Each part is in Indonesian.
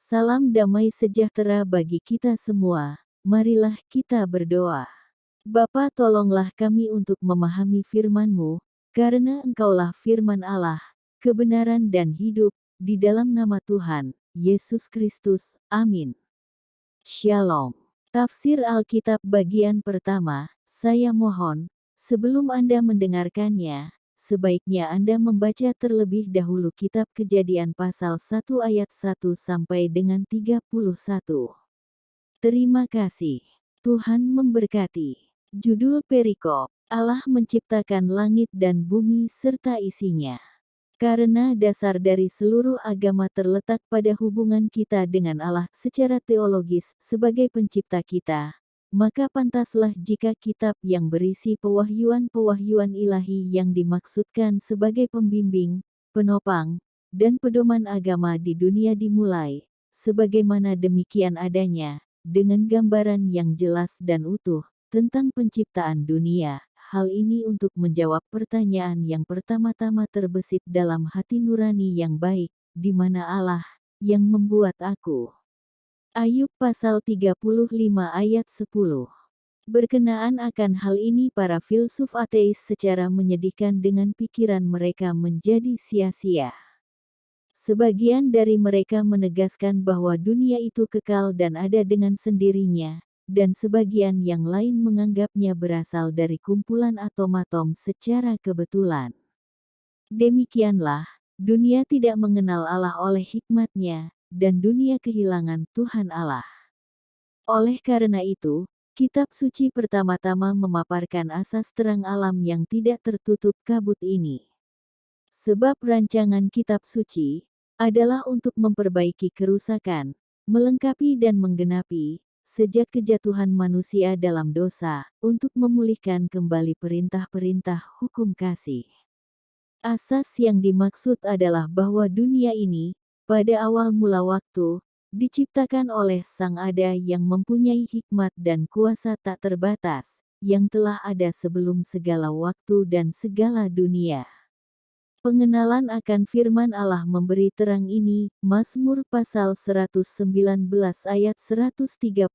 Salam damai sejahtera bagi kita semua. Marilah kita berdoa. Bapa, tolonglah kami untuk memahami firman-Mu, karena Engkaulah firman Allah, kebenaran dan hidup, di dalam nama Tuhan Yesus Kristus. Amin. Shalom. Tafsir Alkitab bagian pertama, saya mohon, sebelum Anda mendengarkannya, sebaiknya Anda membaca terlebih dahulu kitab Kejadian pasal 1 ayat 1 sampai dengan 31. Terima kasih. Tuhan memberkati. Judul perikop, Allah menciptakan langit dan bumi serta isinya. Karena dasar dari seluruh agama terletak pada hubungan kita dengan Allah secara teologis sebagai pencipta kita, maka pantaslah jika kitab yang berisi pewahyuan-pewahyuan ilahi yang dimaksudkan sebagai pembimbing, penopang, dan pedoman agama di dunia dimulai, sebagaimana demikian adanya, dengan gambaran yang jelas dan utuh, tentang penciptaan dunia. Hal ini untuk menjawab pertanyaan yang pertama-tama terbesit dalam hati nurani yang baik, di mana Allah yang membuat aku. Ayub pasal 35 ayat 10. Berkenaan akan hal ini para filsuf ateis secara menyedihkan dengan pikiran mereka menjadi sia-sia. Sebagian dari mereka menegaskan bahwa dunia itu kekal dan ada dengan sendirinya, dan sebagian yang lain menganggapnya berasal dari kumpulan atom-atom secara kebetulan. Demikianlah, dunia tidak mengenal Allah oleh hikmat-Nya, dan dunia kehilangan Tuhan Allah. Oleh karena itu, kitab suci pertama-tama memaparkan asas terang alam yang tidak tertutup kabut ini. Sebab rancangan kitab suci adalah untuk memperbaiki kerusakan, melengkapi dan menggenapi, sejak kejatuhan manusia dalam dosa, untuk memulihkan kembali perintah-perintah hukum kasih. Asas yang dimaksud adalah bahwa dunia ini, pada awal mula waktu, diciptakan oleh Sang Ada yang mempunyai hikmat dan kuasa tak terbatas, yang telah ada sebelum segala waktu dan segala dunia. Pengenalan akan firman Allah memberi terang ini, Mazmur pasal 119 ayat 130,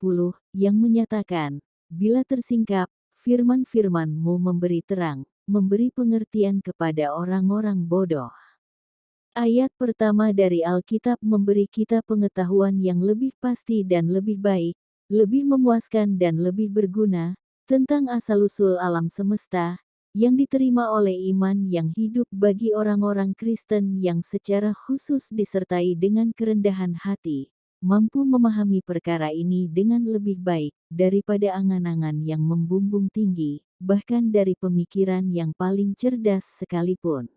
yang menyatakan, bila tersingkap, firman-firman-Mu memberi terang, memberi pengertian kepada orang-orang bodoh. Ayat pertama dari Alkitab memberi kita pengetahuan yang lebih pasti dan lebih baik, lebih memuaskan dan lebih berguna, tentang asal-usul alam semesta, yang diterima oleh iman yang hidup bagi orang-orang Kristen yang secara khusus disertai dengan kerendahan hati, mampu memahami perkara ini dengan lebih baik daripada angan-angan yang membumbung tinggi, bahkan dari pemikiran yang paling cerdas sekalipun.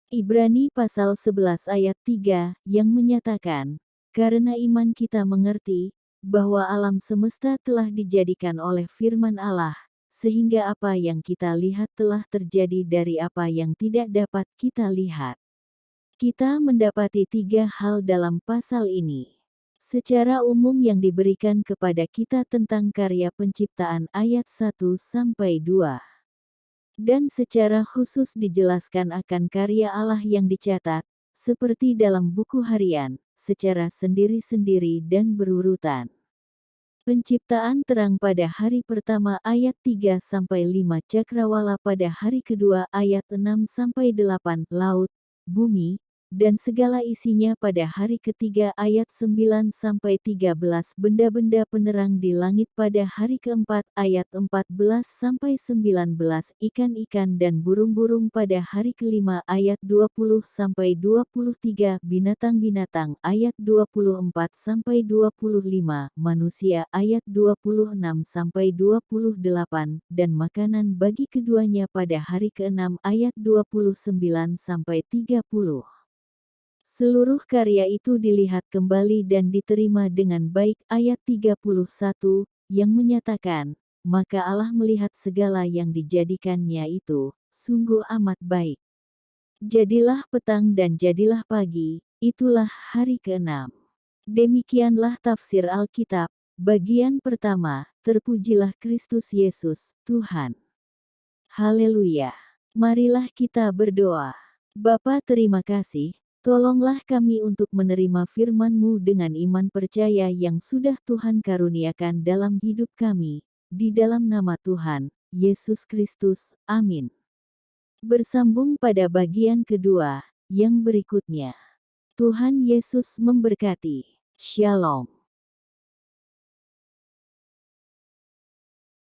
Ibrani pasal 11 ayat 3, yang menyatakan, karena iman kita mengerti, bahwa alam semesta telah dijadikan oleh firman Allah, sehingga apa yang kita lihat telah terjadi dari apa yang tidak dapat kita lihat. Kita mendapati tiga hal dalam pasal ini. Secara umum yang diberikan kepada kita tentang karya penciptaan ayat 1-2. Dan secara khusus dijelaskan akan karya Allah yang dicatat, seperti dalam buku harian, secara sendiri-sendiri dan berurutan. Penciptaan terang pada hari pertama ayat 3-5, cakrawala pada hari kedua ayat 6-8, laut, bumi, dan segala isinya pada hari ketiga ayat 9-13, benda-benda penerang di langit pada hari keempat ayat 14-19, ikan-ikan dan burung-burung pada hari kelima ayat 20-23, binatang-binatang ayat 24-25, manusia ayat 26-28, dan makanan bagi keduanya pada hari keenam ayat 29-30. Seluruh karya itu dilihat kembali dan diterima dengan baik ayat 31, yang menyatakan, maka Allah melihat segala yang dijadikannya itu, sungguh amat baik. Jadilah petang dan jadilah pagi, itulah hari keenam. Demikianlah tafsir Alkitab, bagian pertama, terpujilah Kristus Yesus, Tuhan. Haleluya. Marilah kita berdoa. Bapa, terima kasih, Tolonglah kami untuk menerima firman-Mu dengan iman percaya yang sudah Tuhan karuniakan dalam hidup kami. Di dalam nama Tuhan Yesus Kristus, amin. Bersambung pada bagian kedua, yang berikutnya. Tuhan Yesus memberkati. Shalom.